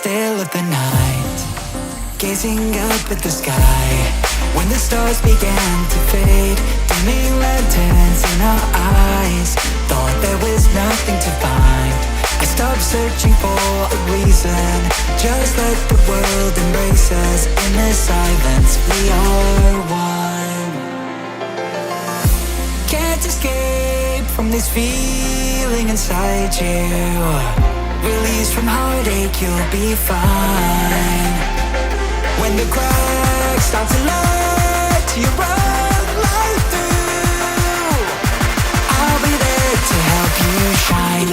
still of the night, gazing up at the sky. When the stars began to fade, dimming lanterns in our eyes, thought there was nothing to find. I stopped searching for a reason, just let the world embrace us. In the silence, we are one. Can't escape from this feeling inside you. Released from heartache, you'll be fine. When the cracks start to let you run right through, I'll be there to help you shine.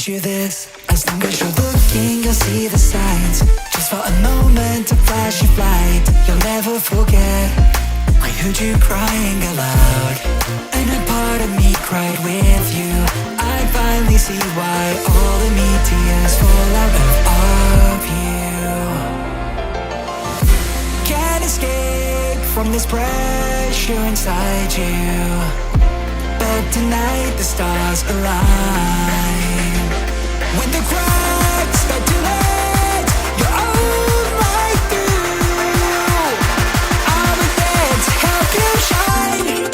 You this, as long as you're looking, you'll see the signs. Just for a moment, a flash of light, you'll never forget. I heard you crying aloud, and a part of me cried with you. I finally see why all the meteors fall out of you. Can't escape from this pressure inside you, but tonight the stars align. When the cracks start to let your own light through, I'll be there to help you shine.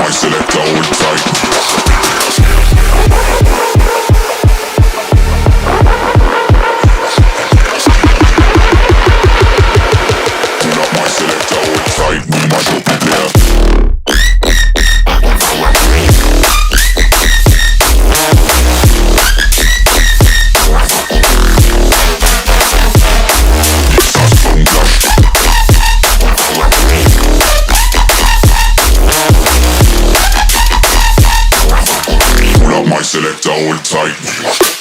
my selector, hold tight. Pull up my selector, hold tight. We mash up the place. My selector, hold tight.